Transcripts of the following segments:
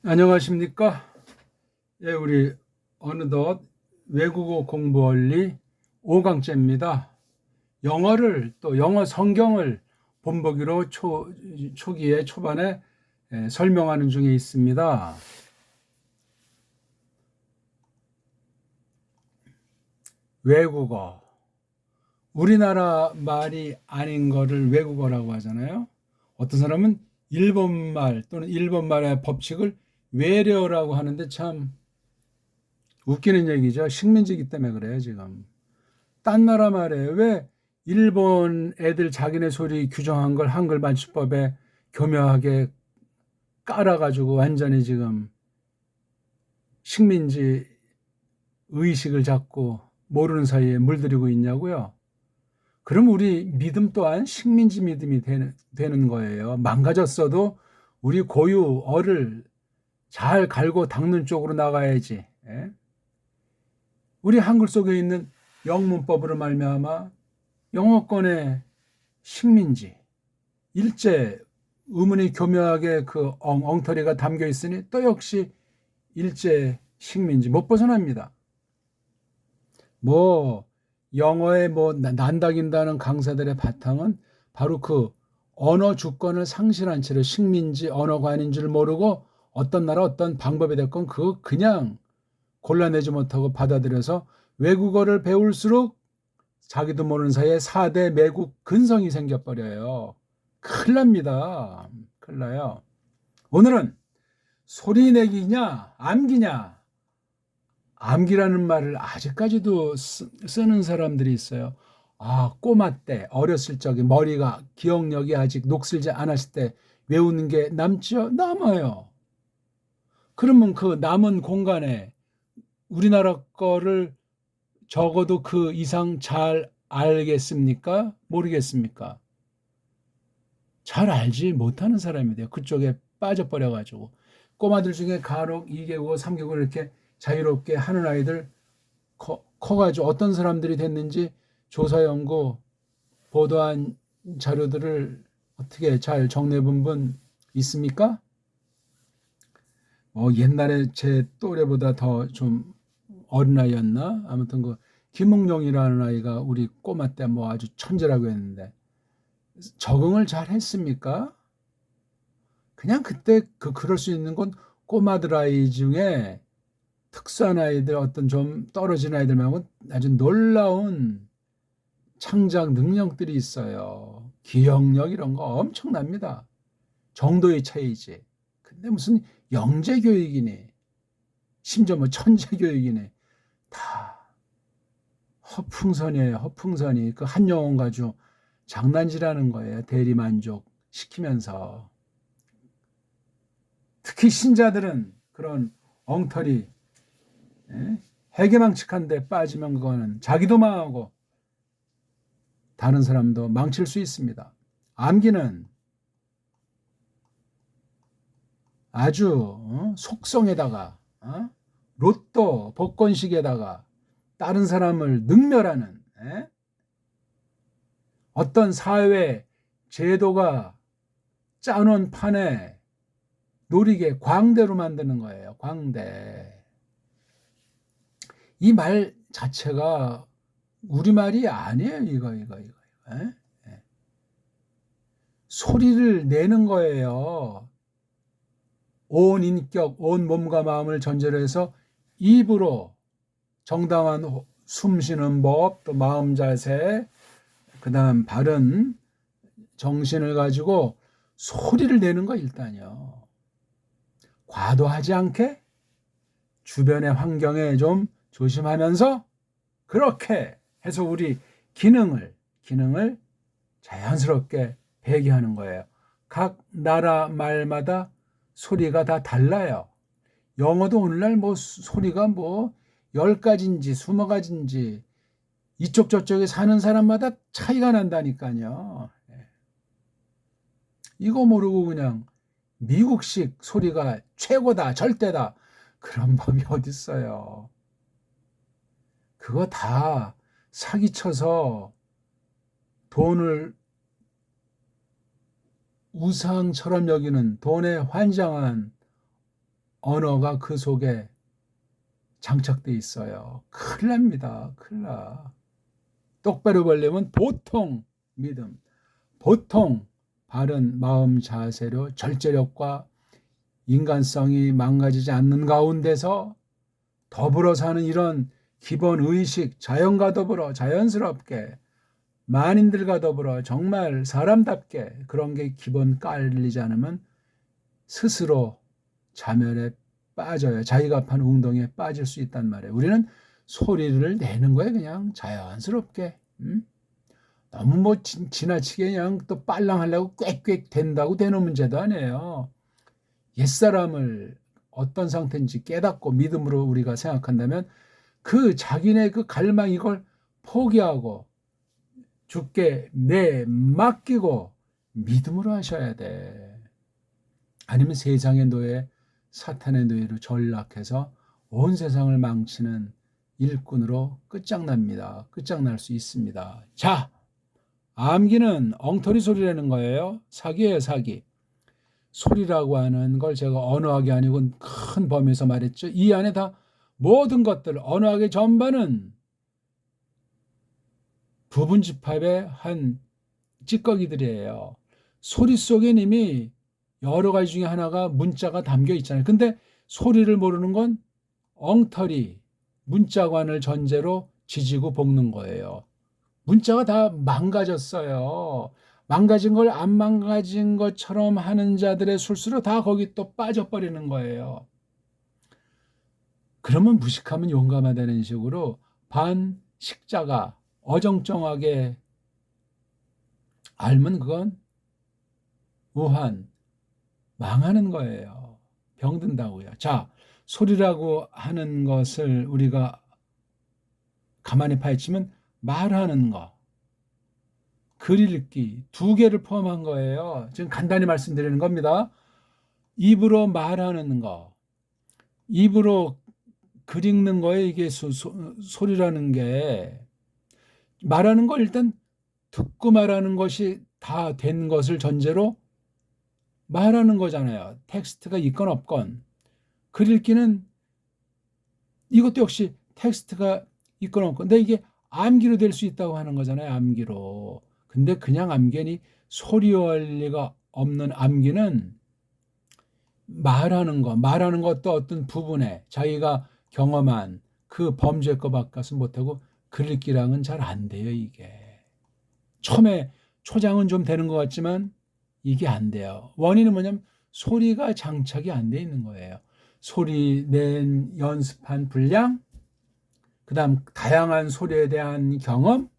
안녕하십니까? 예, 우리 어느덧 외국어 공부 원리 5강째입니다. 영어를 또 영어 성경을 본보기로 초기에 초반에 설명하는 중에 있습니다. 외국어. 우리나라 말이 아닌 거를 외국어라고 하잖아요. 어떤 사람은 일본말 또는 일본말의 법칙을 외래어라고 하는데 참 웃기는 얘기죠. 식민지기 때문에 그래요, 지금. 딴 나라 말에 왜 일본 애들 자기네 소리 규정한 걸 한글 맞춤법에 교묘하게 깔아가지고 완전히 지금 식민지 의식을 잡고 모르는 사이에 물들이고 있냐고요. 그럼 우리 믿음 또한 식민지 믿음이 되는 거예요. 망가졌어도 우리 고유어를 잘 갈고 닦는 쪽으로 나가야지. 예? 우리 한글 속에 있는 영문법으로 말미암아 영어권의 식민지, 일제, 의문이 교묘하게 그 엉터리가 담겨 있으니 또 역시 일제 식민지 못 벗어납니다. 뭐 영어에 뭐 난다긴다는 강사들의 바탕은 바로 그 언어 주권을 상실한 채로 식민지 언어관인 줄 모르고 어떤 나라 어떤 방법이 됐건 그거 그냥 골라내지 못하고 받아들여서 외국어를 배울수록 자기도 모르는 사이에 4대 매국 근성이 생겨버려요. 큰일 납니다. 큰일 나요. 오늘은 소리 내기냐, 암기냐. 암기라는 말을 아직까지도 쓰는 사람들이 있어요. 아, 꼬마 때, 어렸을 적에 머리가, 기억력이 아직 녹슬지 않았을 때 외우는 게 남죠? 남아요. 그러면 그 남은 공간에 우리나라 거를 적어도 그 이상 잘 알겠습니까? 모르겠습니까? 잘 알지 못하는 사람이 돼요. 그쪽에 빠져버려가지고. 꼬마들 중에 간혹 2개국, 3개국 이렇게 자유롭게 하는 아이들 커가지고 어떤 사람들이 됐는지 조사 연구, 보도한 자료들을 어떻게 잘 정리해본 분 있습니까? 옛날에 제 또래보다 더 좀 어린아이였나? 아무튼 그 김웅룡이라는 아이가 우리 꼬마 때 뭐 아주 천재라고 했는데 적응을 잘 했습니까? 그냥 그때 그럴 수 있는 건 꼬마들 아이 중에 특수한 아이들 어떤 좀 떨어진 아이들 말고 아주 놀라운 창작 능력들이 있어요. 기억력 이런 거 엄청납니다. 정도의 차이지. 근데 무슨 영재 교육이니 심지어 뭐 천재 교육이니 다 허풍선이에요. 허풍선이 그 한 영혼 가지고 장난질하는 거예요. 대리만족 시키면서. 특히 신자들은 그런 엉터리 해괴망측한데 빠지면 그거는 자기도 망하고 다른 사람도 망칠 수 있습니다. 암기는 아주 속성에다가 로또 복권식에다가 다른 사람을 능멸하는 어떤 사회 제도가 짜놓은 판에 놀이게 광대로 만드는 거예요. 광대. 이 말 자체가 우리말이 아니에요. 이거. 에? 소리를 내는 거예요. 온 인격, 온 몸과 마음을 전제로 해서 입으로 정당한 숨 쉬는 법, 또 마음 자세, 그 다음 바른 정신을 가지고 소리를 내는 거 일단요. 과도하지 않게 주변의 환경에 좀 조심하면서 그렇게 해서 우리 기능을 자연스럽게 배기하는 거예요. 각 나라 말마다 소리가 다 달라요. 영어도 오늘날 뭐 소리가 뭐 10가지인지 20가지인지 이쪽 저쪽에 사는 사람마다 차이가 난다니까요. 이거 모르고 그냥 미국식 소리가 최고다, 절대다. 그런 법이 어딨어요. 그거 다 사기쳐서 돈을 우상처럼 여기는 돈에 환장한 언어가 그 속에 장착돼 있어요. 큰일 납니다. 큰일 나. 똑바로 보려면 보통 믿음, 보통 바른 마음 자세로 절제력과 인간성이 망가지지 않는 가운데서 더불어 사는 이런 기본 의식, 자연과 더불어 자연스럽게 만인들과 더불어 정말 사람답게 그런 게 기본 깔리지 않으면 스스로 자멸에 빠져요. 자기가 판 웅덩이에 빠질 수 있단 말이에요. 우리는 소리를 내는 거예요. 그냥 자연스럽게. 너무 뭐 지나치게 그냥 또 빨랑하려고 꽥꽥 된다고 되는 문제도 아니에요. 옛사람을 어떤 상태인지 깨닫고 믿음으로 우리가 생각한다면 그 자기네 그 갈망 이걸 포기하고 주께 내 맡기고 믿음으로 하셔야 돼. 아니면 세상의 노예, 사탄의 노예로 전락해서 온 세상을 망치는 일꾼으로 끝장납니다. 끝장날 수 있습니다. 자, 암기는 엉터리 소리라는 거예요. 사기예요, 사기. 소리라고 하는 걸 제가 언어학이 아니고 큰 범위에서 말했죠. 이 안에 다 모든 것들, 언어학의 전반은 부분 집합의 한 찌꺼기들이에요. 소리 속에 이미 여러 가지 중에 하나가 문자가 담겨 있잖아요. 근데 소리를 모르는 건 엉터리, 문자관을 전제로 지지고 볶는 거예요. 문자가 다 망가졌어요. 망가진 걸 안 망가진 것처럼 하는 자들의 술수로 다 거기 또 빠져버리는 거예요. 그러면 무식하면 용감하다는 식으로 반식자가 어정쩡하게 알면 그건 우한, 망하는 거예요. 병든다고요. 자, 소리라고 하는 것을 우리가 가만히 파헤치면 말하는 거, 글 읽기 두 개를 포함한 거예요. 지금 간단히 말씀드리는 겁니다. 입으로 말하는 거, 입으로 글 읽는 거에 이게 소리라는 게 말하는 거 일단 듣고 말하는 것이 다 된 것을 전제로 말하는 거잖아요. 텍스트가 있건 없건. 글 읽기는 이것도 역시 텍스트가 있건 없건. 근데 이게 암기로 될 수 있다고 하는 거잖아요. 암기로. 근데 그냥 암기니 소리 원리가 없는 암기는 말하는 것도 어떤 부분에 자기가 경험한 그 범죄 거 바꿔서 못하고 글 읽기랑은 잘 안 돼요, 이게. 처음에 초장은 좀 되는 것 같지만 이게 안 돼요. 원인은 뭐냐면 소리가 장착이 안 돼 있는 거예요. 소리 낸 연습한 분량, 그 다음 다양한 소리에 대한 경험,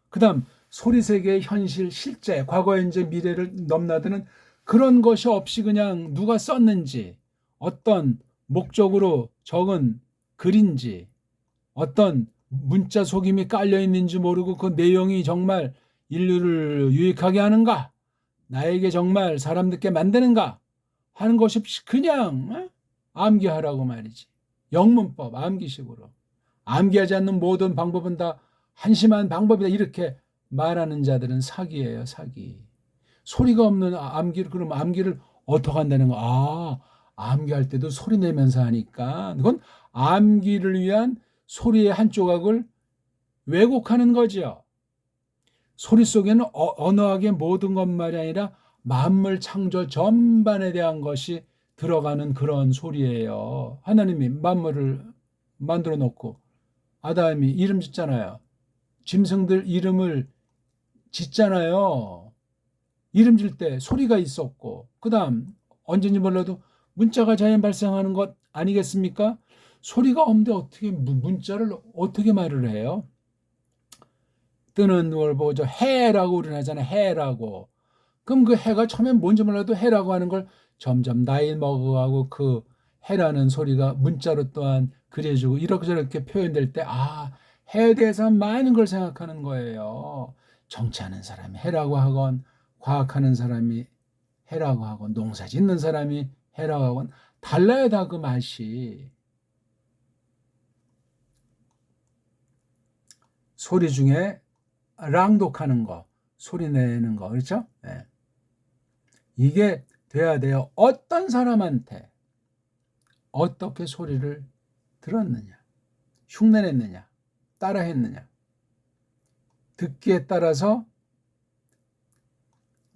그 다음 소리 세계의 현실, 실제, 과거, 현재, 미래를 넘나드는 그런 것이 없이 그냥 누가 썼는지, 어떤 목적으로 적은 글인지, 어떤 문자 속임이 깔려 있는지 모르고 그 내용이 정말 인류를 유익하게 하는가, 나에게 정말 사람답게 만드는가 하는 것이 없이 그냥 암기하라고 말이지. 영문법, 암기식으로. 암기하지 않는 모든 방법은 다 한심한 방법이다. 이렇게 말하는 자들은 사기예요, 사기. 소리가 없는 암기를, 그럼 암기를 어떻게 한다는 거? 아, 암기할 때도 소리 내면서 하니까 그건 암기를 위한 소리의 한 조각을 왜곡하는 거죠. 소리 속에는 언어학의 모든 것만이 아니라 만물 창조 전반에 대한 것이 들어가는 그런 소리예요. 하나님이 만물을 만들어 놓고 아담이 이름 짓잖아요. 짐승들 이름을 짓잖아요. 이름 질 때 소리가 있었고, 그 다음 언제인지 몰라도 문자가 자연 발생하는 것 아니겠습니까? 소리가 없는데 어떻게 문자를 어떻게 말을 해요? 뜨는 걸 보죠. 해라고 우리는 하잖아요. 해라고. 그럼 그 해가 처음엔 뭔지 몰라도 해라고 하는 걸 점점 나이 먹어가고 그 해라는 소리가 문자로 또한 그려지고 이렇게 저렇게 표현될 때, 아, 해에 대해서 많은 걸 생각하는 거예요. 정치하는 사람이 해라고 하건, 과학하는 사람이 해라고 하건, 농사 짓는 사람이 해라고 하건, 달라요, 다 그 맛이. 소리 중에 랑독하는 거, 소리 내는 거, 그렇죠? 네. 이게 돼야 돼요. 어떤 사람한테 어떻게 소리를 들었느냐, 흉내냈느냐, 따라했느냐. 듣기에 따라서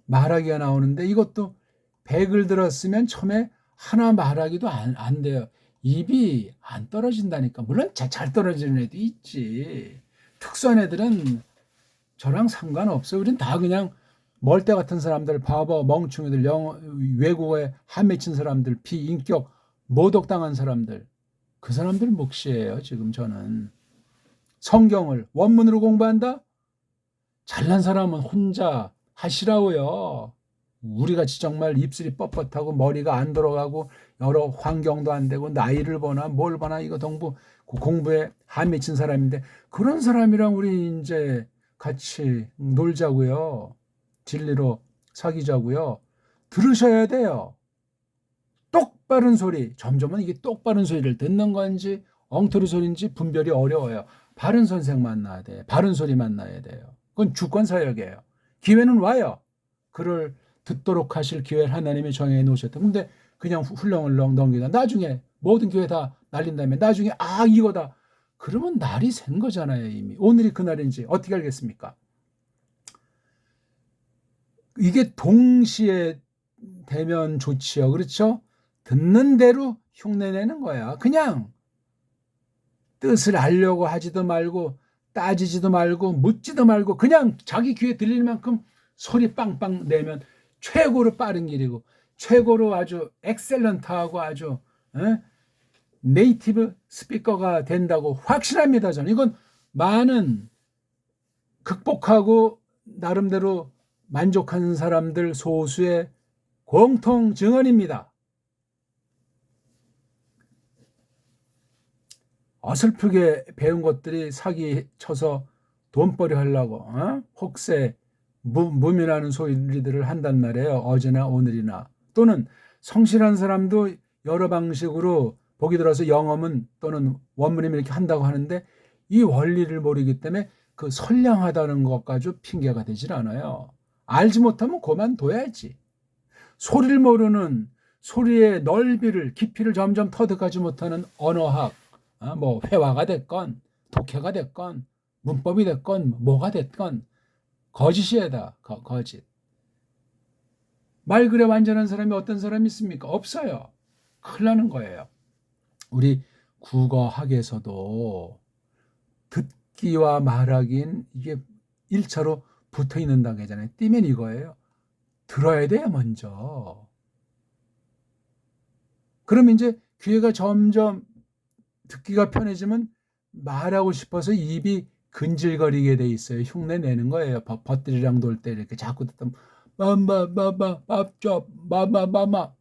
말하기가 나오는데 이것도 100을 들었으면 처음에 하나 말하기도 안 돼요. 입이 안 떨어진다니까. 물론 잘 떨어지는 애도 있지. 특수한 애들은 저랑 상관없어요. 우린 다 그냥 멀대 같은 사람들, 바보, 멍충이들, 외국어에 한맺힌 사람들, 비인격, 모독당한 사람들, 그 사람들 몫이에요. 지금 저는 성경을 원문으로 공부한다? 잘난 사람은 혼자 하시라고요. 우리같이 정말 입술이 뻣뻣하고 머리가 안 돌아가고 여러 환경도 안 되고 나이를 보나 뭘 보나 이거 공부에 한맺힌 사람인데 그런 사람이랑 우리 이제 같이 놀자고요. 진리로 사귀자고요. 들으셔야 돼요. 똑바른 소리. 점점은 이게 똑바른 소리를 듣는 건지 엉터리 소리인지 분별이 어려워요. 바른 선생 만나야 돼. 바른 소리 만나야 돼요. 그건 주권 사역이에요. 기회는 와요. 그를 듣도록 하실 기회를 하나님이 정해 놓으셨다. 근데 그냥 훌렁훌렁 넘기다. 나중에 모든 교회 다 날린 다음에 나중에 이거다. 그러면 날이 샌 거잖아요. 이미. 오늘이 그날인지 어떻게 알겠습니까? 이게 동시에 되면 좋지요. 그렇죠? 듣는 대로 흉내내는 거야. 그냥 뜻을 알려고 하지도 말고 따지지도 말고 묻지도 말고 그냥 자기 귀에 들릴 만큼 소리 빵빵 내면 최고로 빠른 길이고 최고로 아주 엑셀런트하고 아주 네이티브 스피커가 된다고 확신합니다. 저는 이건 많은 극복하고 나름대로 만족하는 사람들 소수의 공통 증언입니다. 어설프게 배운 것들이 사기 쳐서 돈벌이 하려고 혹세 무민하는 소리들을 한단 말이에요. 어제나 오늘이나. 또는 성실한 사람도 여러 방식으로 보기 들어서 영어문 또는 원문이면 이렇게 한다고 하는데 이 원리를 모르기 때문에 그 선량하다는 것까지 핑계가 되질 않아요. 알지 못하면 그만둬야지. 소리를 모르는 소리의 넓이를 깊이를 점점 터득하지 못하는 언어학, 뭐 회화가 됐건 독해가 됐건 문법이 됐건 뭐가 됐건 거짓이에다. 거짓. 말 그래 완전한 사람이 어떤 사람이 있습니까? 없어요. 큰일 나는 거예요. 우리 국어학에서도 듣기와 말하기는 이게 1차로 붙어 있는 단계잖아요. 띄면 이거예요. 들어야 돼요, 먼저. 그러면 이제 귀가 점점 듣기가 편해지면 말하고 싶어서 입이 근질거리게 돼 있어요. 흉내 내는 거예요. 벗들이랑 놀 때 이렇게 자꾸 듣다 마마 밥줘 마마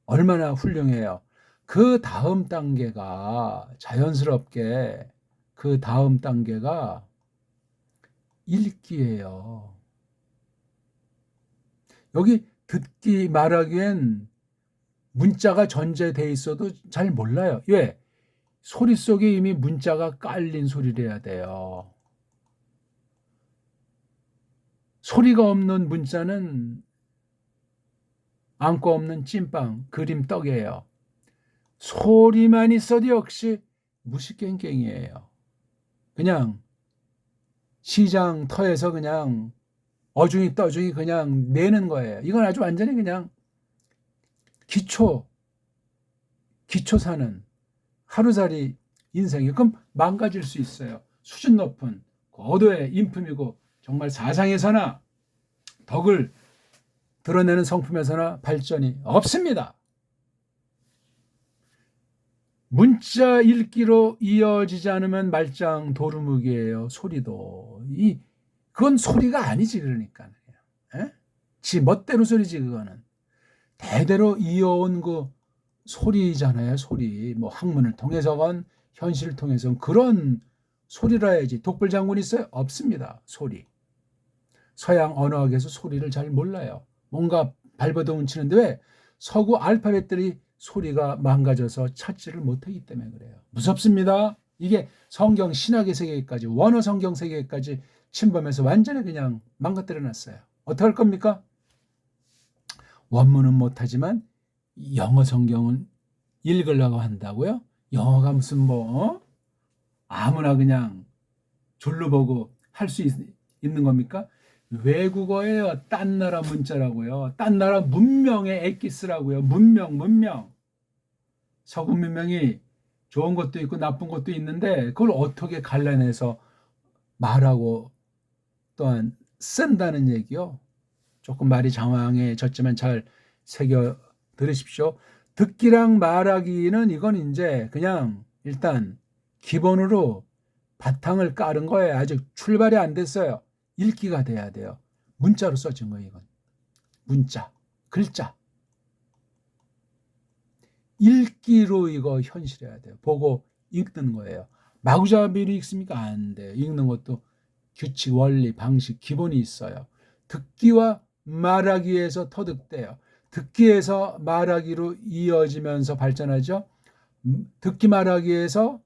얼마나 훌륭해요. 그 다음 단계가 자연스럽게 그 다음 단계가 읽기예요. 여기 듣기 말하기엔 문자가 전제돼 있어도 잘 몰라요. 왜? 소리 속에 이미 문자가 깔린 소리를 해야 돼요. 소리가 없는 문자는 안고 없는 찐빵, 그림 떡이에요. 소리만 있어도 역시 무식갱갱이에요. 그냥 시장 터에서 그냥 어중이 떠중이 그냥 내는 거예요. 이건 아주 완전히 그냥 기초 사는 하루살이 인생이 그럼 망가질 수 있어요. 수준 높은 고도의 인품이고 정말 사상에서나 덕을 드러내는 성품에서나 발전이 없습니다. 문자 읽기로 이어지지 않으면 말짱 도루묵이에요. 소리도 그건 소리가 아니지. 그러니까 지 멋대로 소리지. 그거는 대대로 이어온 그 소리잖아요. 소리 뭐 학문을 통해서건 현실을 통해서건 그런 소리라 해야지. 독불장군 있어요? 없습니다. 소리. 서양 언어학에서 소리를 잘 몰라요. 뭔가 발버둥 치는데 왜? 서구 알파벳들이 소리가 망가져서 찾지를 못하기 때문에 그래요. 무섭습니다. 이게 성경 신학의 세계까지 원어 성경 세계까지 침범해서 완전히 그냥 망가뜨려 놨어요. 어떻게 할 겁니까? 원문은 못하지만 영어 성경은 읽으려고 한다고요? 영어가 무슨 아무나 그냥 졸로 보고 할 수 있는 겁니까? 외국어예요. 딴 나라 문자라고요. 딴 나라 문명의 엑기스라고요. 문명. 서구 문명이 좋은 것도 있고 나쁜 것도 있는데 그걸 어떻게 갈라내서 말하고 또한 쓴다는 얘기요. 조금 말이 장황해졌지만 잘 새겨 들으십시오. 듣기랑 말하기는 이건 이제 그냥 일단 기본으로 바탕을 깔은 거예요. 아직 출발이 안 됐어요. 읽기가 돼야 돼요. 문자로 써진 거예요, 이건. 문자, 글자. 읽기로 이거 현실해야 돼요. 보고 읽는 거예요. 마구잡이로 읽습니까? 안 돼요. 읽는 것도 규칙, 원리, 방식, 기본이 있어요. 듣기와 말하기에서 터득돼요. 듣기에서 말하기로 이어지면서 발전하죠. 듣기 말하기에서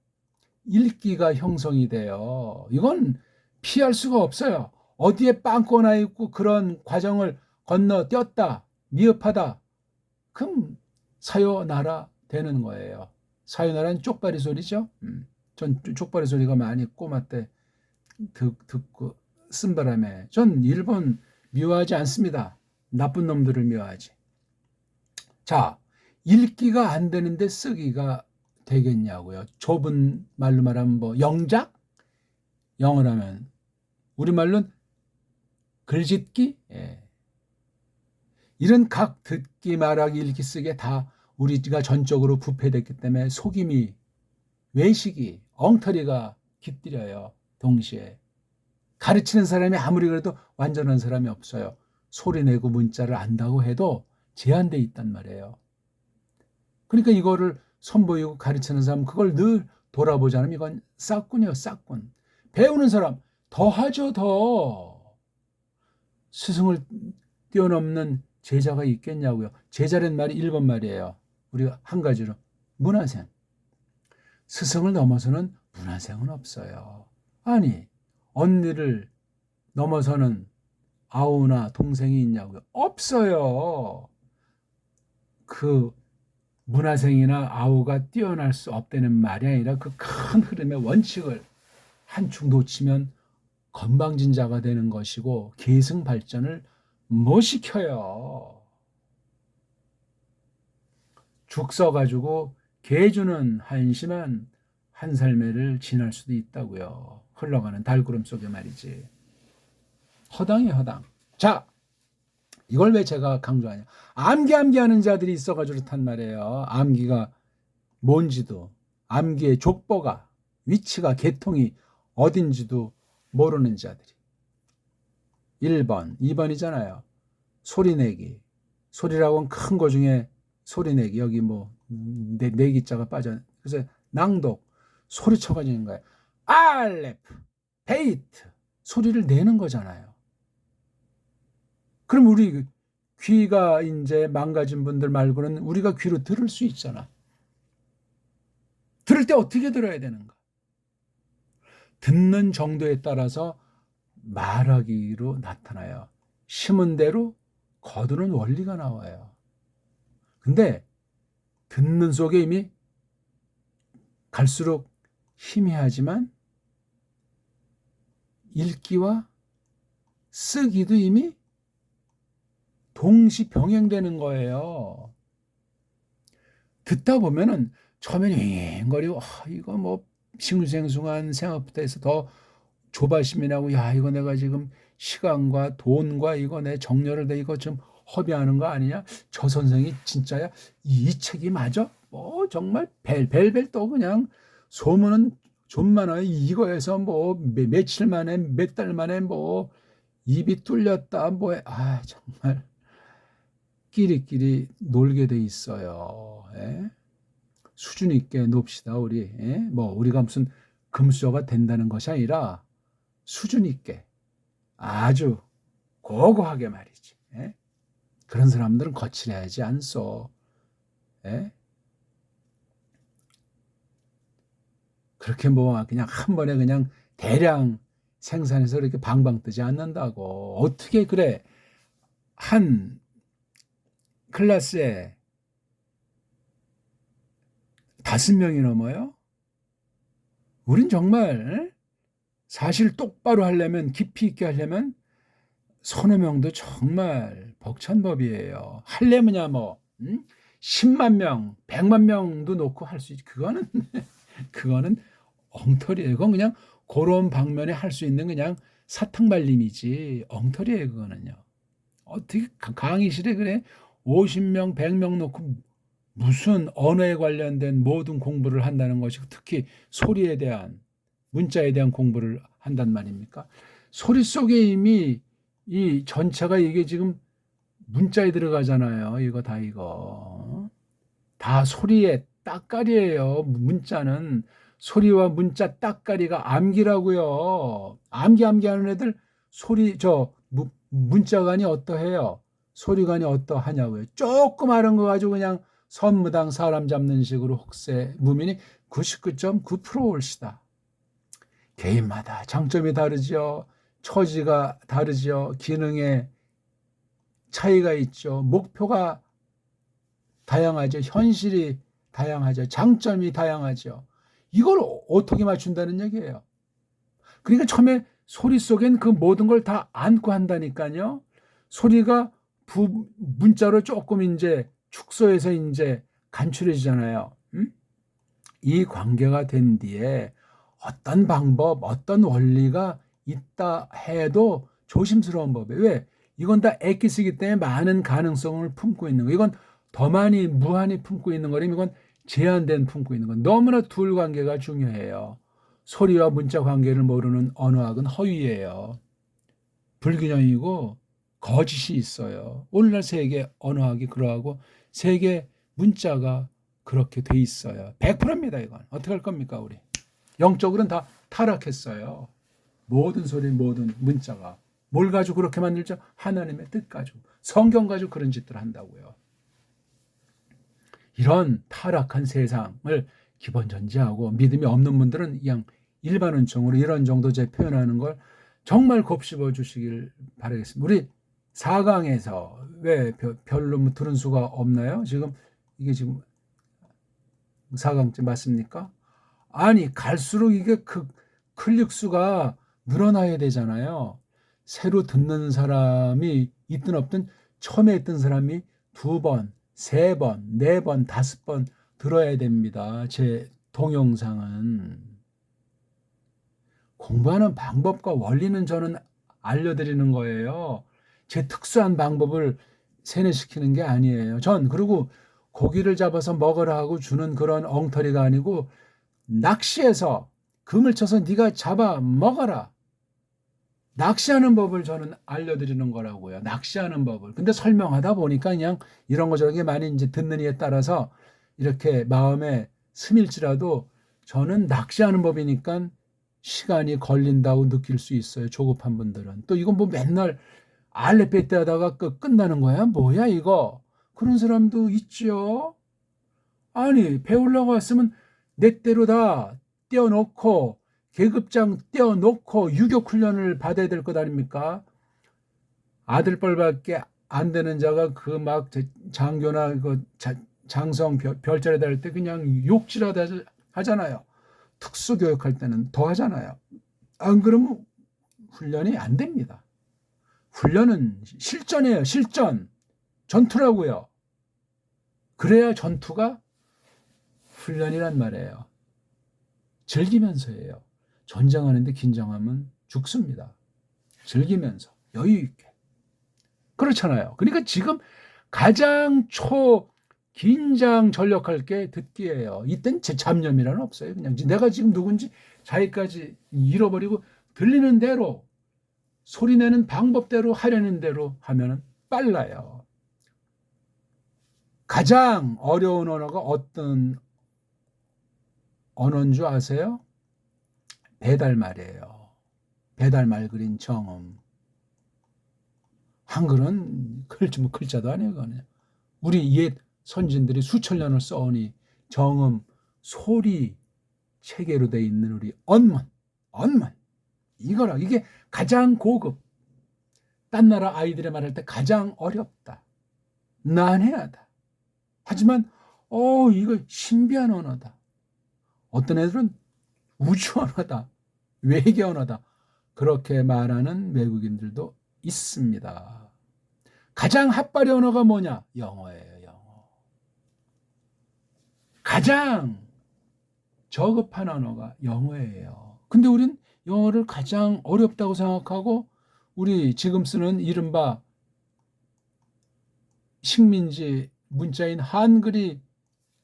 읽기가 형성이 돼요. 이건 피할 수가 없어요. 어디에 빵꾸나 있고 그런 과정을 건너뛰었다, 미흡하다, 그럼 사요나라 되는 거예요. 사요나라는 쪽발이 소리죠. 전 쪽발이 소리가 많이 꼬마 때 듣고 쓴 바람에 전 일본 미워하지 않습니다. 나쁜 놈들을 미워하지. 자, 읽기가 안 되는데 쓰기가 되겠냐고요. 좁은 말로 말하면 영작? 영어로 하면 우리말로는 글짓기? 예. 이런 각 듣기, 말하기, 읽기, 쓰기 다 우리가 전적으로 부패됐기 때문에 속임이, 외식이, 엉터리가 깃들여요. 동시에. 가르치는 사람이 아무리 그래도 완전한 사람이 없어요. 소리내고 문자를 안다고 해도 제한돼 있단 말이에요. 그러니까 이거를 선보이고 가르치는 사람 그걸 늘 돌아보자면 이건 싹군이요, 싹군. 배우는 사람 더 하죠, 더. 스승을 뛰어넘는 제자가 있겠냐고요. 제자란 말이 일본 말이에요. 우리가 한 가지로 문화생. 스승을 넘어서는 문화생은 없어요. 아니, 언니를 넘어서는 아우나 동생이 있냐고요. 없어요. 그 문화생이나 아우가 뛰어날 수 없다는 말이 아니라 그 큰 흐름의 원칙을 한축 놓치면 건방진자가 되는 것이고 계승 발전을 못 시켜요. 죽 써가지고 개주는 한심한 한 삶을 지날 수도 있다고요. 흘러가는 달구름 속에 말이지. 허당이에요, 허당. 자, 이걸 왜 제가 강조하냐. 암기하는 자들이 있어가지고 그렇단 말이에요. 암기가 뭔지도, 암기의 족보가, 위치가, 계통이 어딘지도 모르는 자들이. 1번, 2번이잖아요. 소리내기. 소리라고는 큰 거 중에 소리내기. 여기 내기자가 빠져. 그래서 낭독. 소리쳐가지는 거예요. 알레프, 베이트. 소리를 내는 거잖아요. 그럼 우리 귀가 이제 망가진 분들 말고는 우리가 귀로 들을 수 있잖아. 들을 때 어떻게 들어야 되는가? 듣는 정도에 따라서 말하기로 나타나요. 심은 대로 거두는 원리가 나와요. 근데 듣는 속에 이미 갈수록 희미하지만 읽기와 쓰기도 이미 동시 병행되는 거예요. 듣다 보면은 처음에는 윙거리고 이거 싱숭생숭한 생각부터 더 조바심이 나고 이거 내가 지금 시간과 돈과 이거 내 정열을 내 이거 좀 허비하는 거 아니냐? 저 선생이 진짜야? 이 책이 맞아? 정말 벨벨 또 그냥 소문은 좀 많아요. 이거에서 며칠 만에 몇 달 만에 입이 뚫렸다 정말 끼리끼리 놀게 돼 있어요. 예? 수준 있게 놉시다 우리. 예? 우리가 무슨 금수저가 된다는 것이 아니라 수준 있게 아주 고고하게 말이지. 예? 그런 사람들은 거칠해야지 않소. 예? 그렇게 그냥 한 번에 그냥 대량 생산해서 이렇게 방방 뜨지 않는다고. 어떻게 그래? 한 클래스에 5명이 넘어요? 우린 정말 사실 똑바로 하려면, 깊이 있게 하려면 서너 명도 정말 벅찬 법이에요. 하려면야 뭐 10만 명, 100만 명도 놓고 할 수 있지. 그거는 엉터리예요. 그건 그냥 그런 방면에 할 수 있는 그냥 사탕 발림이지 엉터리예요. 그거는요. 어떻게 강의실에 그래 50명, 100명 놓고 무슨 언어에 관련된 모든 공부를 한다는 것이, 특히 소리에 대한, 문자에 대한 공부를 한단 말입니까? 소리 속에 이미 이 전체가 이게 지금 문자에 들어가잖아요. 이거 다 소리의 따까리예요. 문자는 소리와 문자 따까리가 암기라고요. 암기 하는 애들 소리 문자관이 어떠해요? 소리관이 어떠하냐고요. 조금 하는 거 가지고 그냥 선무당 사람 잡는 식으로 혹세 무민이 99.9% 올시다. 개인마다 장점이 다르죠. 처지가 다르죠. 기능의 차이가 있죠. 목표가 다양하죠. 현실이 다양하죠. 장점이 다양하죠. 이걸 어떻게 맞춘다는 얘기예요. 그러니까 처음에 소리 속엔 그 모든 걸 다 안고 한다니까요. 소리가 문자로 조금 이제 축소해서 이제 간추려지잖아요. 이 관계가 된 뒤에 어떤 방법, 어떤 원리가 있다 해도 조심스러운 법이에요. 왜? 이건 다 엑기스이기 때문에 많은 가능성을 품고 있는 거예요. 이건 더 많이 무한히 품고 있는 거라면 이건 제한된 품고 있는 건. 너무나 둘 관계가 중요해요. 소리와 문자 관계를 모르는 언어학은 허위예요. 불균형이고 거짓이 있어요. 오늘날 세계 언어학이 그러하고 세계 문자가 그렇게 돼 있어요. 100%입니다. 이건 어떻게 할 겁니까 우리? 영적으로는 다 타락했어요. 모든 소리, 모든 문자가 뭘 가지고 그렇게 만들죠? 하나님의 뜻 가지고, 성경 가지고 그런 짓들 한다고요. 이런 타락한 세상을 기본 전제하고 믿음이 없는 분들은 그냥 일반 은총으로 이런 정도 제 표현하는 걸 정말 곱씹어 주시길 바라겠습니다. 우리 4강에서 왜 별로 들은 수가 없나요? 이게 지금 4강째 맞습니까? 아니, 갈수록 이게 클릭 수가 늘어나야 되잖아요. 새로 듣는 사람이 있든 없든 처음에 했던 사람이 2번, 3번, 4번, 5번 들어야 됩니다. 제 동영상은. 공부하는 방법과 원리는 저는 알려드리는 거예요. 제 특수한 방법을 세뇌시키는 게 아니에요. 그리고 고기를 잡아서 먹으라 하고 주는 그런 엉터리가 아니고, 낚시해서 금을 쳐서 네가 잡아 먹어라. 낚시하는 법을 저는 알려드리는 거라고요. 낚시하는 법을. 근데 설명하다 보니까 그냥 이런 거 저런 게 많이 이제 듣는 이에 따라서 이렇게 마음에 스밀지라도 저는 낚시하는 법이니까 시간이 걸린다고 느낄 수 있어요. 조급한 분들은. 또 이건 뭐 맨날 알레페떼 하다가 끝나는 거야? 뭐야 이거? 그런 사람도 있죠. 아니, 배우려고 왔으면 내 대로 다 떼어놓고 계급장 떼어놓고 유격훈련을 받아야 될 것 아닙니까? 아들뻘밖에 안 되는 자가 그 막 장교나 장성 별자리 달 때 그냥 욕질하다 하잖아요. 특수교육할 때는 더 하잖아요. 안 그러면 훈련이 안 됩니다. 훈련은 실전이에요. 실전. 전투라고요. 그래야 전투가 훈련이란 말이에요. 즐기면서 해요. 전쟁하는데 긴장하면 죽습니다. 즐기면서 여유 있게. 그렇잖아요. 그러니까 지금 가장 긴장 전력할 게 듣기예요. 이땐 제 잡념이란 없어요. 그냥 내가 지금 누군지 자기까지 잃어버리고 들리는 대로, 소리 내는 방법대로, 하려는 대로 하면 빨라요. 가장 어려운 언어가 어떤 언어인 줄 아세요? 배달말이에요. 배달말 그린 정음. 한글은 글자도 아니에요. 그거는. 우리 옛 선진들이 수천 년을 써오니 정음, 소리 체계로 돼 있는 우리 언문. 이거라. 이게 가장 고급. 딴 나라 아이들의 말할 때 가장 어렵다. 난해하다. 하지만 이거 신비한 언어다. 어떤 애들은 우주 언어다, 외계 언어다, 그렇게 말하는 외국인들도 있습니다. 가장 핫바리 언어가 뭐냐? 영어예요, 영어. 가장 저급한 언어가 영어예요. 근데 우린 영어를 가장 어렵다고 생각하고 우리 지금 쓰는 이른바 식민지 문자인 한글이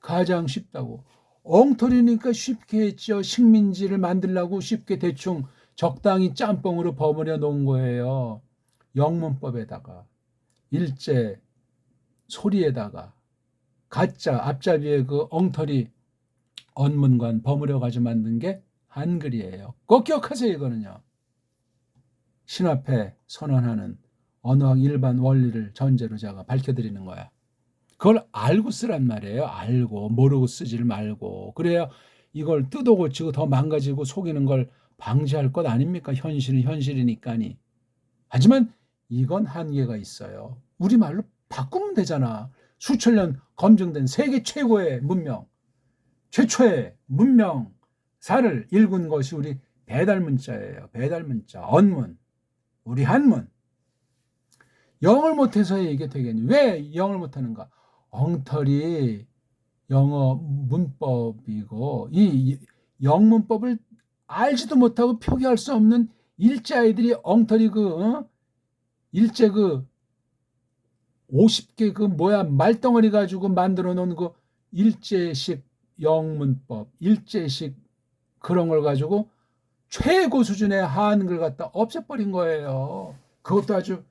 가장 쉽다고. 엉터리니까 쉽게 했죠. 식민지를 만들려고 쉽게 대충 적당히 짬뽕으로 버무려 놓은 거예요. 영문법에다가 일제 소리에다가 가짜 앞잡이에 그 엉터리 언문관 버무려 가지고 만든 게 한글이에요. 꼭 기억하세요. 이거는요. 신화패 선언하는 언어학 일반 원리를 전제로 제가 밝혀드리는 거야. 그걸 알고 쓰란 말이에요. 알고 모르고 쓰질 말고. 그래야 이걸 뜯어 고치고 더 망가지고 속이는 걸 방지할 것 아닙니까? 현실은 현실이니까니. 하지만 이건 한계가 있어요. 우리말로 바꾸면 되잖아. 수천 년 검증된 세계 최고의 문명, 최초의 문명사를 일군 것이 우리 배달문자예요. 배달문자, 언문, 우리 한문. 영어를 못해서 이게 되겠니? 왜 영어를 못하는가? 엉터리 영어 문법이고 이 영문법을 알지도 못하고 표기할 수 없는 일제 아이들이 엉터리 일제 50개 말덩어리 가지고 만들어 놓은 그 일제식 영문법, 일제식 그런 걸 가지고 최고 수준의 한글 갖다 없애버린 거예요. 그것도 아주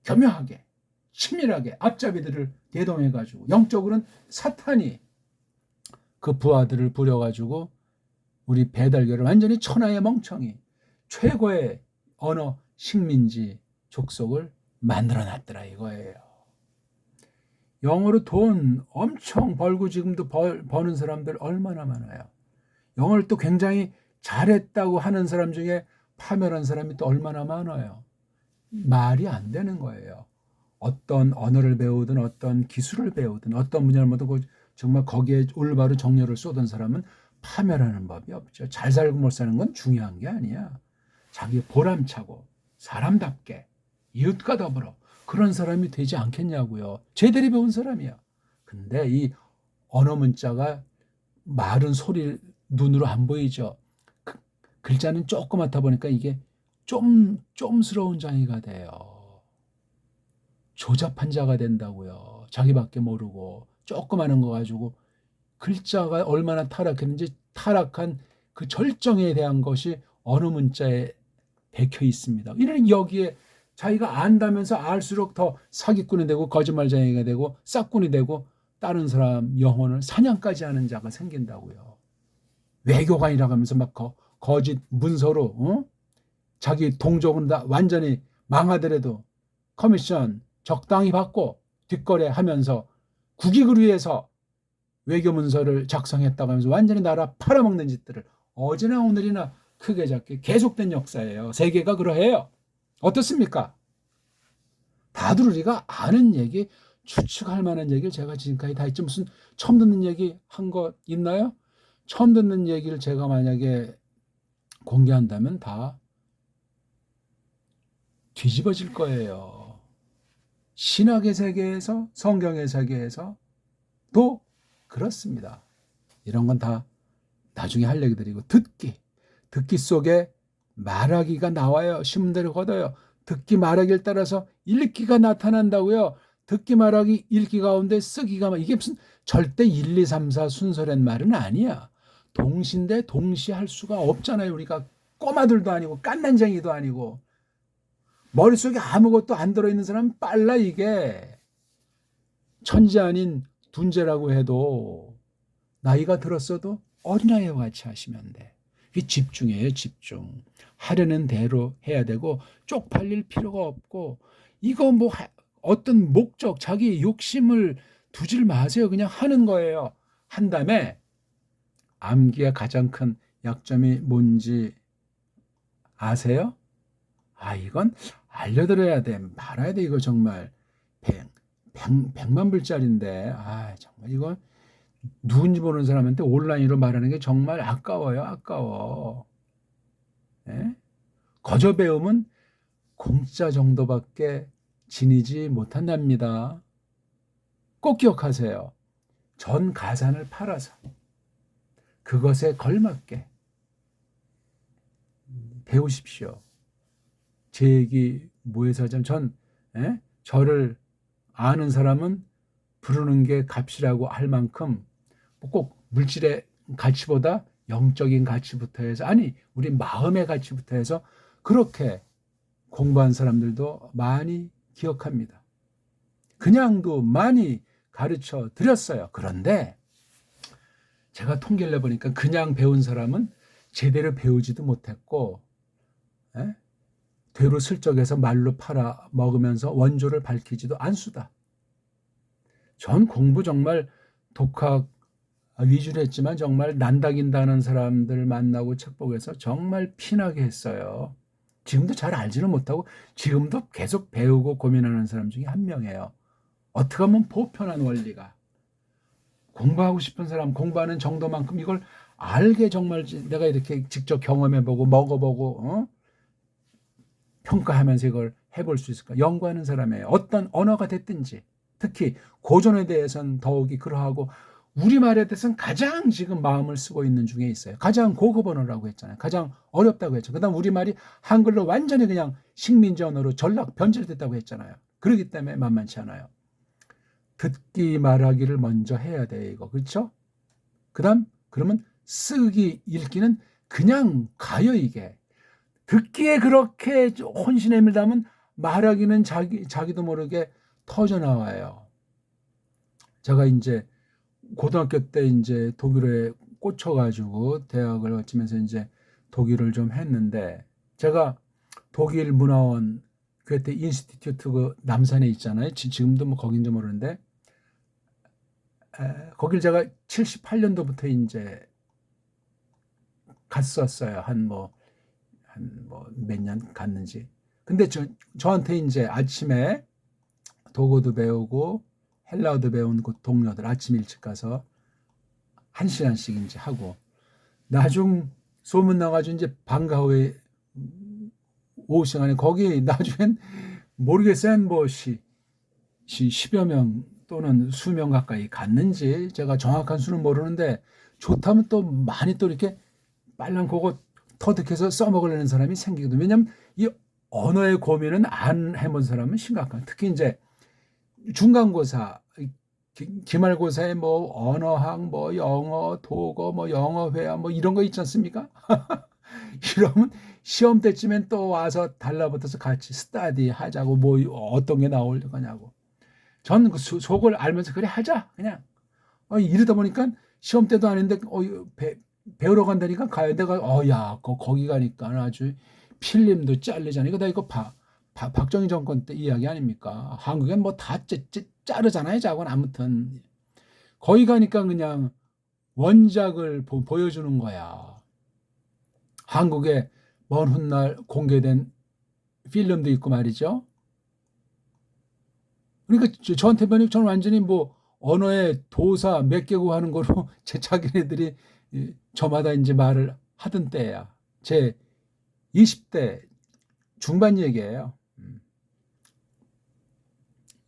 교묘하게 치밀하게 앞잡이들을 대동해가지고 영적으로는 사탄이 그 부하들을 부려가지고 우리 배달교를 완전히 천하의 멍청이 최고의 언어 식민지 족속을 만들어놨더라 이거예요. 영어로 돈 엄청 벌고 지금도 버는 사람들 얼마나 많아요. 영어를 또 굉장히 잘했다고 하는 사람 중에 파멸한 사람이 또 얼마나 많아요. 말이 안 되는 거예요. 어떤 언어를 배우든 어떤 기술을 배우든 어떤 분야를 배우든 정말 거기에 올바로 정열을 쏟은 사람은 파멸하는 법이 없죠. 잘 살고 못 사는 건 중요한 게 아니야. 자기 보람차고 사람답게 이웃과 더불어 그런 사람이 되지 않겠냐고요. 제대로 배운 사람이야. 근데 이 언어 문자가 말은 소리 눈으로 안 보이죠. 글자는 조그맣다 보니까 이게 좀스러운 장애가 돼요. 조잡한 자가 된다고요. 자기밖에 모르고 조그마한 거 가지고 글자가 얼마나 타락했는지 타락한 그 절정에 대한 것이 언어 문자에 박혀 있습니다. 이는 여기에 자기가 안다면서 알수록 더 사기꾼이 되고 거짓말쟁이가 되고 싹꾼이 되고 다른 사람 영혼을 사냥까지 하는 자가 생긴다고요. 외교관이라고 하면서 막 거짓 문서로 자기 동족은 다 완전히 망하더라도 커미션 적당히 받고 뒷거래하면서 국익을 위해서 외교문서를 작성했다고 하면서 완전히 나라 팔아먹는 짓들을 어제나 오늘이나 크게 작게 계속된 역사예요. 세계가 그러해요. 어떻습니까? 다들 우리가 아는 얘기, 추측할 만한 얘기를 제가 지금까지 다 했지 무슨 처음 듣는 얘기 한 거 있나요? 처음 듣는 얘기를 제가 만약에 공개한다면 다 뒤집어질 거예요. 신학의 세계에서 성경의 세계에서 또 그렇습니다. 이런 건 다 나중에 할 얘기들이고 듣기 속에 말하기가 나와요. 신문대로 걷어요. 듣기 말하기를 따라서 읽기가 나타난다고요. 듣기 말하기 읽기 가운데 쓰기가 이게 무슨 절대 1, 2, 3, 4 순서란 말은 아니야. 동시인데 동시에 할 수가 없잖아요. 우리가 꼬마들도 아니고 깐난쟁이도 아니고 머릿속에 아무것도 안 들어있는 사람은 빨라 이게. 천재 아닌 둔재라고 해도 나이가 들었어도 어린아이와 같이 하시면 돼. 집중해요. 집중. 하려는 대로 해야 되고 쪽팔릴 필요가 없고 이거 어떤 목적 자기 욕심을 두질 마세요. 그냥 하는 거예요. 한 다음에 암기의 가장 큰 약점이 뭔지 아세요? 이건 알려드려야 돼. 말아야 돼. 이거 정말 100만 불짜리인데 정말 이거 누군지 모르는 사람한테 온라인으로 말하는 게 정말 아까워요. 아까워. 예? 거저 배움은 공짜 정도밖에 지니지 못한답니다. 꼭 기억하세요. 전 가산을 팔아서 그것에 걸맞게 배우십시오. 제 얘기 뭐해서 하자면 저를 아는 사람은 부르는 게 값이라고 할 만큼 꼭 물질의 가치보다 영적인 가치부터 해서 아니 우리 마음의 가치부터 해서 그렇게 공부한 사람들도 많이 기억합니다. 그냥도 많이 가르쳐 드렸어요. 그런데 제가 통계를 내보니까 그냥 배운 사람은 제대로 배우지도 못했고 되로 슬쩍해서 말로 팔아 먹으면서 원조를 밝히지도 않수다. 전 공부 정말 독학 위주로 했지만 정말 난다긴다는 사람들 만나고 책보고해서 정말 피나게 했어요. 지금도 잘 알지는 못하고 지금도 계속 배우고 고민하는 사람 중에 한 명이에요. 어떻게 하면 보편한 원리가 공부하고 싶은 사람 공부하는 정도만큼 이걸 알게 정말 내가 이렇게 직접 경험해보고 먹어보고 평가하면서 이걸 해볼 수 있을까? 연구하는 사람이에요. 어떤 언어가 됐든지 특히 고전에 대해서는 더욱이 그러하고 우리말에 대해서는 가장 지금 마음을 쓰고 있는 중에 있어요. 가장 고급 언어라고 했잖아요. 가장 어렵다고 했죠. 그다음 우리말이 한글로 완전히 그냥 식민지 언어로 전락 변질됐다고 했잖아요. 그렇기 때문에 만만치 않아요. 듣기 말하기를 먼저 해야 돼 이거 그렇죠? 그다음 그러면 쓰기 읽기는 그냥 가요 이게. 듣기에 그렇게 혼신의 힘을 담은 말하기는 자기도 모르게 터져 나와요. 제가 이제 고등학교 때 이제 독일에 꽂혀가지고 대학을 거치면서 이제 독일을 좀 했는데 제가 독일 문화원 그때 인스티튜트 그 남산에 있잖아요. 지금도 뭐 거긴지 모르는데 거길 제가 78년도부터 이제 갔었어요. 한 몇 년 갔는지. 근데 저한테 이제 아침에 독어도 배우고 헬라어도 배운 그 동료들 아침 일찍 가서 1시간씩 이제 하고 나중 소문 나가지고 이제 방과 후에 오후 시간에 거기 나중엔 모르겠어요. 뭐 10여 명 또는 수명 가까이 갔는지 제가 정확한 수는 모르는데 좋다면 또 많이 또 이렇게 빨랑 그거 터득해서 써먹으려는 사람이 생기거든요. 왜냐하면 이 언어의 고민은 안 해본 사람은 심각한. 특히 이제 중간고사, 기말고사에 뭐 언어학, 뭐 영어, 독어, 뭐 영어 회화 뭐 이런 거 있지 않습니까? 이러면 시험 때쯤엔 또 와서 달라붙어서 같이 스터디 하자고 뭐 어떤 게 나올 거냐고. 전 그 속을 알면서 그래 하자 그냥. 이러다 보니까 시험 때도 아닌데 배우러 간다니까 가야 내가 야 거기 가니까 아주 필름도 잘리잖아. 이거 박정희 정권 때 이야기 아닙니까? 한국엔 뭐 다 자르잖아요. 자고는 아무튼 거기 가니까 그냥 원작을 보여주는 거야. 한국에 먼 훗날 공개된 필름도 있고 말이죠. 그러니까 저한테 보니 저는 완전히 뭐 언어의 도사 몇 개국 하는 거로 제 자기네들이 저마다 이제 말을 하던 때야. 제 20대 중반 얘기예요.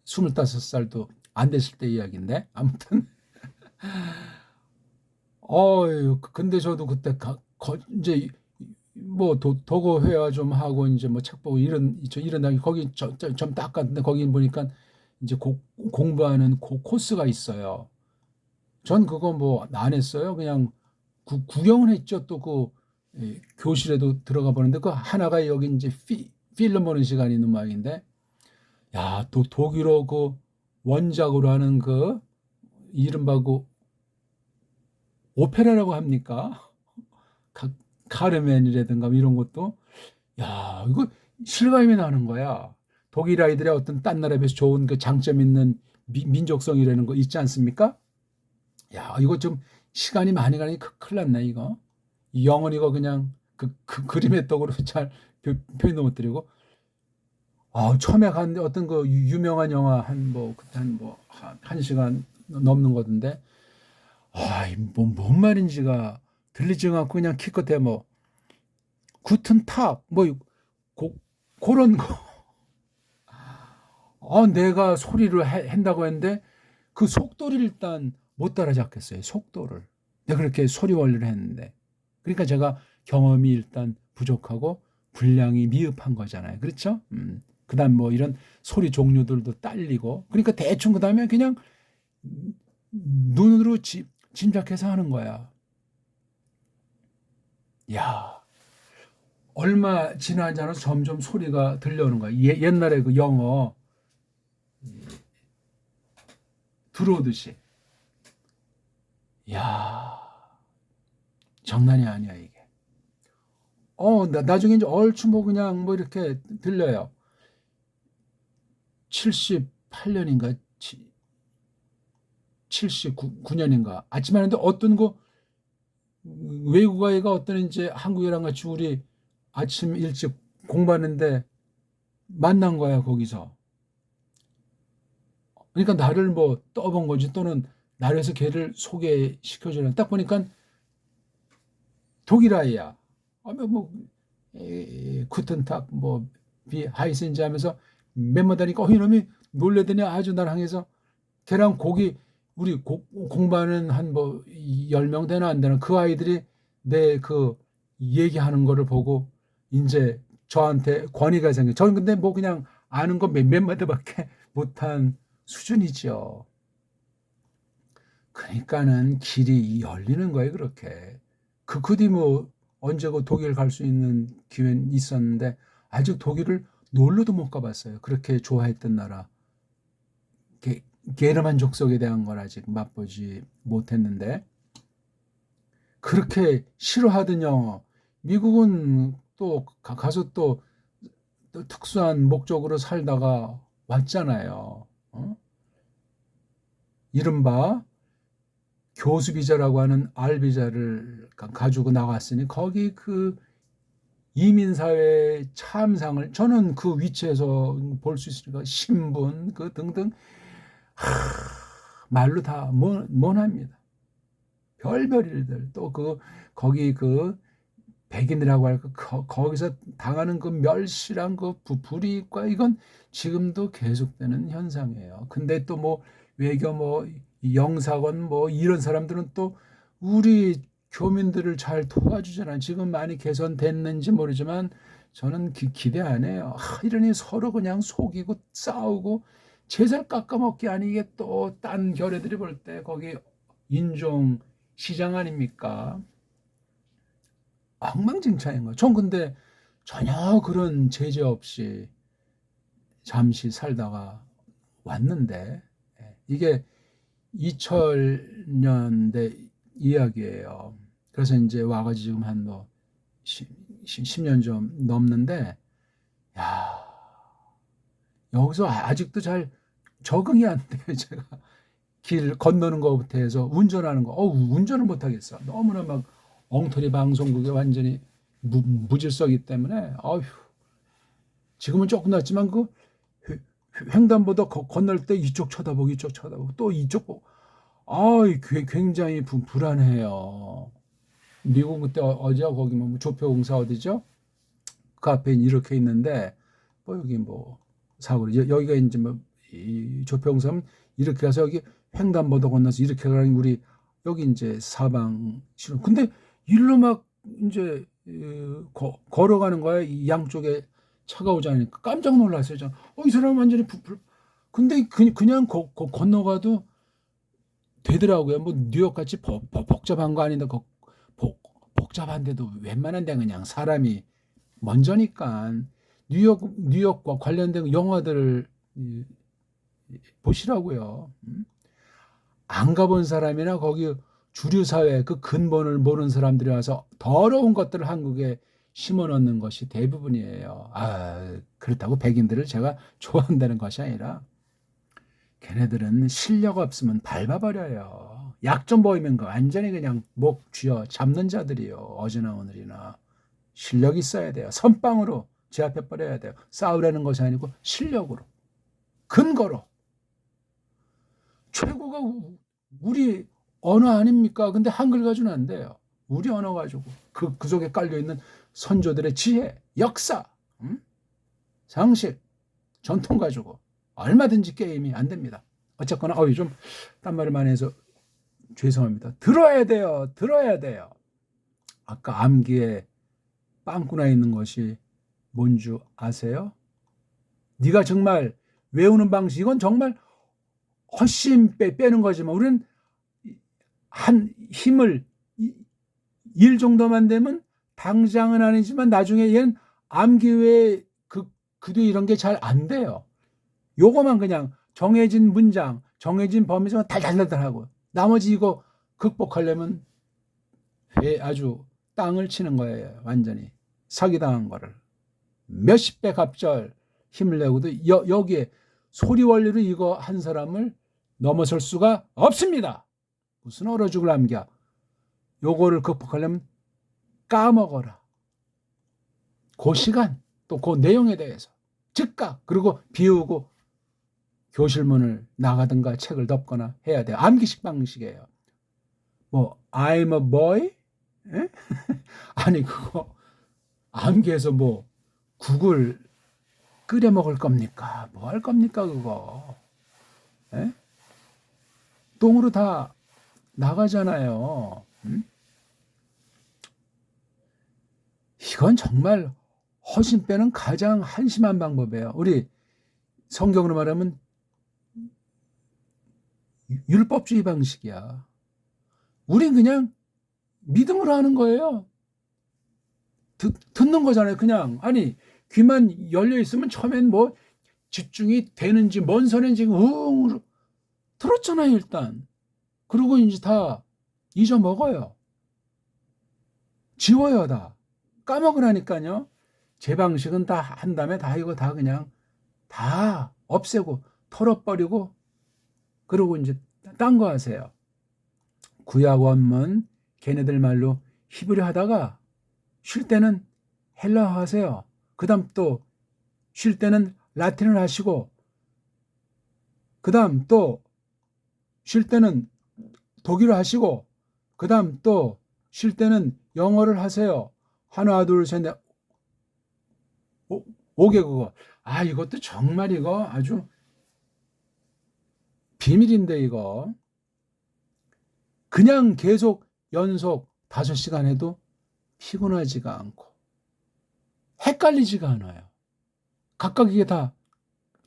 25살도 안 됐을 때 이야기인데 아무튼 근데 저도 그때 이제 뭐 도고 회화 좀 하고 이제 뭐 책 보고 이런 날 거기 좀 딱 갔는데 거기 보니까 이제 공부하는 코스가 있어요. 전 그거 뭐 안 했어요. 그냥 구경은 했죠. 또 교실에도 들어가 보는데 그 하나가 여기 이제 필름 보는 시간이 있는 모양인데 야, 또 독일어 그 원작으로 하는 그 이른바 그 오페라라고 합니까? 카르멘이라든가 이런 것도 야, 이거 실감이 나는 거야. 독일 아이들의 어떤 딴 나라에 비해서 좋은 그 장점 있는 민족성이라는 거 있지 않습니까? 야, 이거 좀 시간이 많이 가니 큰일 났네, 이거. 영원 이거 그냥 그림의 떡으로 잘 표현도 못 드리고. 처음에 갔는데 어떤 그 유명한 영화 그때 한 시간 넘는 거던데. 아이, 뭔 말인지가 들리지가 않고 그냥 기껏해 뭐, 구튼 탁, 뭐, 고, 그런 거. 내가 소리를 한다고 했는데, 그 속도를 일단 못 따라잡겠어요. 속도를. 내가 그렇게 소리 원리를 했는데. 그러니까 제가 경험이 일단 부족하고 분량이 미흡한 거잖아요. 그렇죠? 그다음 뭐 이런 소리 종류들도 딸리고. 그러니까 대충 그다음에 그냥 눈으로 짐작해서 하는 거야. 야, 얼마 지나지 않아서 점점 소리가 들려오는 거야. 옛날에 그 영어 들어오듯이. 야, 장난이 아니야, 이게. 나중에 이제 얼추 뭐 그냥 뭐 이렇게 들려요. 78년인가 79년인가 아침에 하는데 어떤 거 외국 아이가 어떤 이제 한국이랑 같이 우리 아침 일찍 공부하는데 만난 거야 거기서. 그러니까 나를 뭐 떠본 거지 또는 나를 서 걔를 소개시켜주는 딱 보니까 독일 아이야. 뭐 쿠텐탁 뭐 하이센즈 하면서 멤버다니까 이놈이 놀래더니 아주 날 향해서 걔랑 우리 공부하는 한 뭐 10명 되나 안 되나 그 아이들이 내 그 얘기하는 거를 보고 이제 저한테 권위가 생겨. 저는 근데 뭐 그냥 아는 거 몇 마디밖에 못한 수준이죠. 그러니까는 길이 열리는 거예요, 그렇게. 그뒤 뭐 언제 그 독일 갈 수 있는 기회는 있었는데 아직 독일을 놀러도 못 가봤어요. 그렇게 좋아했던 나라. 게르만 족속에 대한 걸 아직 맛보지 못했는데 그렇게 싫어하던 영어 미국은 또 가서 또 특수한 목적으로 살다가 왔잖아요. 이른바 교수 비자라고 하는 R 비자를 가지고 나갔으니 거기 그 이민사회 참상을 저는 그 위치에서 볼 수 있으니까 신분 그 등등 말로 다 못합니다. 별별 일들 또 거기 그 백인이라고 할까 거기서 당하는 그 멸시랑 그 불이익과 이건 지금도 계속되는 현상이에요. 근데 또 뭐 외교 뭐 영사관 뭐 이런 사람들은 또 우리 교민들을 잘 도와주잖아요. 지금 많이 개선됐는지 모르지만 저는 기대 안 해요. 이러니 서로 그냥 속이고 싸우고 제살 깎아먹기 아니게 또 딴 결애들이 볼 때 거기 인종 시장 아닙니까? 엉망진창인 거죠. 전 근데 전혀 그런 제재 없이 잠시 살다가 왔는데 이게 2000년대 이야기예요. 그래서 이제 와가지고 지금 한 뭐 10년 좀 넘는데 야 여기서 아직도 잘 적응이 안 돼요. 제가 길 건너는 것부터 해서 운전하는 거. 운전을 못 하겠어. 너무나 막 엉터리 방송국에 완전히 무질서이기 때문에 지금은 조금 낫지만 그 횡단보도 건널 때 이쪽 쳐다보고 이쪽 쳐다보고 또 이쪽 보고 굉장히 불안해요. 미국 그때 어제 거기 뭐 조폐공사 어디죠? 그 앞에 이렇게 있는데 뭐 여기 뭐 사고를 여기가 이제 뭐 이 조폐공사면 이렇게 가서 여기 횡단보도 건너서 이렇게 가는 우리 여기 이제 사방 신호. 근데 일로 막 이제 걸어가는 거야. 이 양쪽에 차가 오지 않으니까 깜짝 놀랐어요. 저는. 이 사람 완전히 근데 그냥 건너가도 되더라고요. 뭐 뉴욕 같이 복잡한 거 아닌데 복잡한데도 웬만한 데 그냥 사람이 먼저니까 뉴욕과 관련된 영화들을 보시라고요. 안 가본 사람이나 거기 주류 사회 그 근본을 모르는 사람들이 와서 더러운 것들을 한국에 심어 넣는 것이 대부분이에요. 그렇다고 백인들을 제가 좋아한다는 것이 아니라 걔네들은 실력 없으면 밟아버려요. 약점 보이면 완전히 그냥 목 쥐어 잡는 자들이요. 어제나 오늘이나. 실력 있어야 돼요. 선빵으로 제압해 버려야 돼요. 싸우려는 것이 아니고 실력으로. 근거로. 최고가 우리 언어 아닙니까? 근데 한글 가지고는 안 돼요. 우리 언어 가지고 그 속에 깔려있는 선조들의 지혜, 역사, 상식, 전통 가지고 얼마든지 게임이 안 됩니다. 어쨌거나 좀 딴 말을 많이 해서 죄송합니다. 들어야 돼요. 들어야 돼요. 아까 암기에 빵꾸나 있는 것이 뭔 줄 아세요? 네가 정말 외우는 방식, 이건 정말 훨씬 빼는 거지만 우리는 한 힘을 일 정도만 되면 당장은 아니지만 나중에 얘는 암기 외에 그 뒤에 이런 게 잘 안 돼요. 요거만 그냥 정해진 문장, 정해진 범위에서 달달달달하고 나머지 이거 극복하려면 아주 땅을 치는 거예요. 완전히 사기당한 거를 몇십 배 갑절 힘을 내고도 여기에 소리 원리로 이거 한 사람을 넘어설 수가 없습니다. 무슨 얼어 죽을 암기야. 요거를 극복하려면 까먹어라. 그 시간 또 그 내용에 대해서 즉각 그리고 비우고 교실 문을 나가든가 책을 덮거나 해야 돼요. 암기식 방식이에요. 뭐 I'm a boy? 아니 그거 암기해서 뭐 국을 끓여 먹을 겁니까? 뭐 할 겁니까 그거? 에? 똥으로 다 나가잖아요. 이건 정말 허심 빼는 가장 한심한 방법이에요. 우리 성경으로 말하면 율법주의 방식이야. 우린 그냥 믿음으로 하는 거예요. 듣는 거잖아요. 그냥 아니 귀만 열려 있으면 처음엔 뭐 집중이 되는지 뭔 소리인지 들었잖아요 일단. 그리고 이제 다 잊어먹어요. 지워요 다. 까먹으라니까요. 제 방식은 다 한 다음에 다 이거 다 그냥 다 없애고 털어버리고 그러고 이제 딴 거 하세요. 구약 원문 걔네들 말로 히브리 하다가 쉴 때는 헬라어 하세요. 그 다음 또 쉴 때는 라틴을 하시고 그 다음 또 쉴 때는 독일어 하시고 그 다음 또 쉴 때는 영어를 하세요. 하나 둘 셋 넷 5개국어. 이것도 정말 이거 아주 비밀인데 이거 그냥 계속 연속 5시간 해도 피곤하지가 않고 헷갈리지가 않아요. 각각 이게 다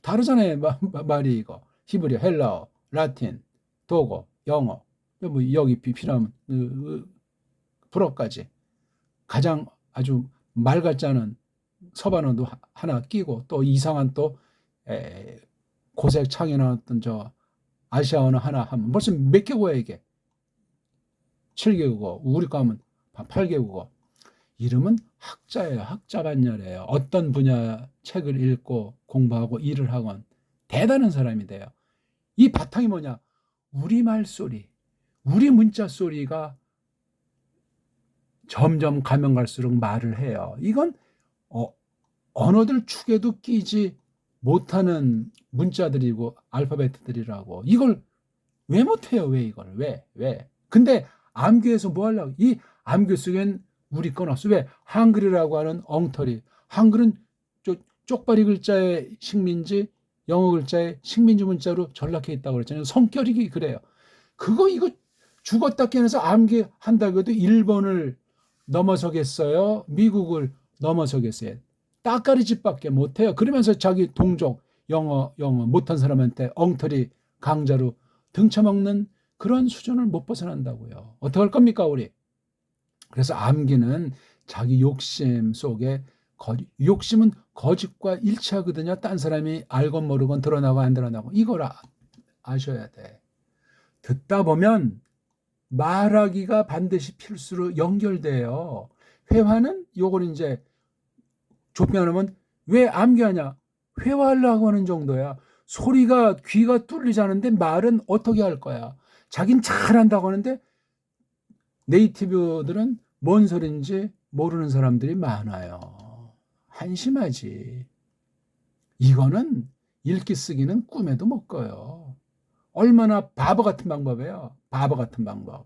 다르잖아요. 말이 이거 히브리어, 헬라어, 라틴, 독어, 영어, 뭐 여기 필요하면 불어까지 가장 아주 말 같지 않은 서반어도 하나 끼고 또 이상한 또 고색 창에 나왔던 저 아시아어는 하나 하면 벌써 몇 개국어야 이게 7개국어 우리 거 하면 8개국어 이름은 학자예요. 학자반열이에요. 어떤 분야 책을 읽고 공부하고 일을 하건 대단한 사람이 돼요. 이 바탕이 뭐냐? 우리말 소리, 우리 문자 소리가 점점 가면 갈수록 말을 해요. 이건 언어들 축에도 끼지 못하는 문자들이고 알파벳들이라고. 이걸 왜 못해요? 왜 이걸? 왜? 근데 암기해서 뭐 하려고? 이 암기 속엔 우리 건 없어. 왜? 한글이라고 하는 엉터리. 한글은 쪽발이 글자의 식민지, 영어 글자의 식민지 문자로 전락해 있다고 그랬잖아요. 성격이 그래요. 이거 죽었다 깨어나서 암기한다고 해도 일본을 넘어서겠어요? 미국을 넘어서겠어요? 따까리집밖에 못해요. 그러면서 자기 동족 영어 못한 사람한테 엉터리 강자로 등쳐먹는 그런 수준을 못 벗어난다고요. 어떻게 할 겁니까 우리? 그래서 암기는 자기 욕심 속에 욕심은 거짓과 일치하거든요. 딴 사람이 알건 모르건 드러나고 안 드러나고 이걸 아셔야 돼. 듣다 보면 말하기가 반드시 필수로 연결돼요. 회화는 요걸 이제 좁게 하면 왜 암기하냐? 회화하려고 하는 정도야. 소리가 귀가 뚫리지 않은데 말은 어떻게 할 거야? 자긴 잘한다고 하는데 네이티브들은 뭔 소리인지 모르는 사람들이 많아요. 한심하지. 이거는 읽기 쓰기는 꿈에도 못 꿔요. 얼마나 바보 같은 방법이에요. 바보 같은 방법.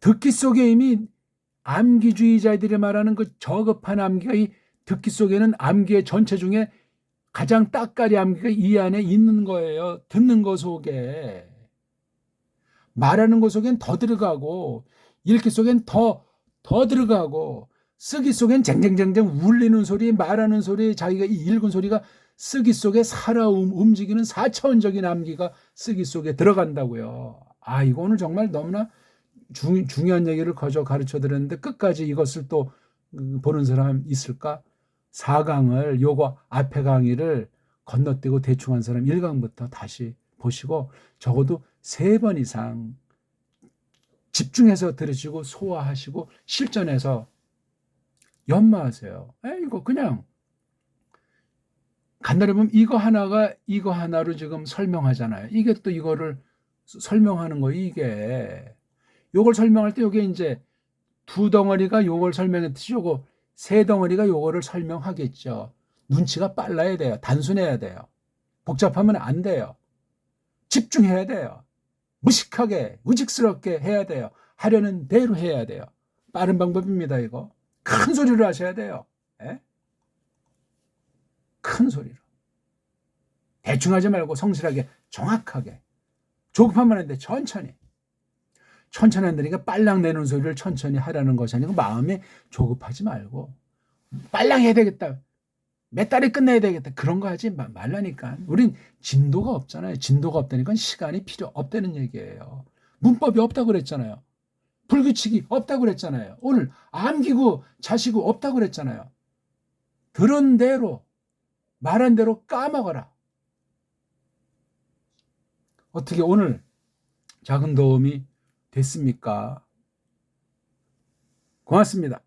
듣기 속에 이미 암기주의자들이 말하는 그 저급한 암기가 이 듣기 속에는 암기의 전체 중에 가장 따까리 암기가 이 안에 있는 거예요. 듣는 거 속에. 말하는 것 속엔 더 들어가고 읽기 속엔 더 들어가고 쓰기 속엔 쟁쟁쟁쟁 울리는 소리, 말하는 소리, 자기가 읽은 소리가 쓰기 속에 살아 움직이는 4차원적인 암기가 쓰기 속에 들어간다고요. 아, 이거 오늘 정말 너무나 중요한 얘기를 거저 가르쳐 드렸는데 끝까지 이것을 또 보는 사람 있을까? 4강을 요거 앞에 강의를 건너뛰고 대충 한 사람 1강부터 다시 보시고 적어도 3번 이상 집중해서 들으시고 소화하시고 실전해서 연마하세요. 이거 그냥 간단히 보면 이거 하나가 이거 하나로 지금 설명하잖아요. 이게 또 이거를 설명하는 거 이게 요걸 설명할 때 요게 이제 2덩어리가 요걸 설명했듯이 요거 3덩어리가 요거를 설명하겠죠. 눈치가 빨라야 돼요. 단순해야 돼요. 복잡하면 안 돼요. 집중해야 돼요. 무식하게 우직스럽게 해야 돼요. 하려는 대로 해야 돼요. 빠른 방법입니다. 이거 큰 소리로 하셔야 돼요. 예? 큰 소리로. 대충 하지 말고 성실하게 정확하게. 조급하면 안 돼. 천천히 한다니까 빨랑 내는 소리를 천천히 하라는 것이 아니고 마음에 조급하지 말고 빨랑 해야 되겠다. 몇 달에 끝내야 되겠다. 그런 거 하지 말라니까. 우린 진도가 없잖아요. 진도가 없다니까 시간이 필요 없다는 얘기예요. 문법이 없다고 그랬잖아요. 불규칙이 없다고 그랬잖아요. 오늘 암기고 자시고 없다고 그랬잖아요. 들은 대로 말한 대로 까먹어라. 어떻게 오늘 작은 도움이 됐습니까? 고맙습니다.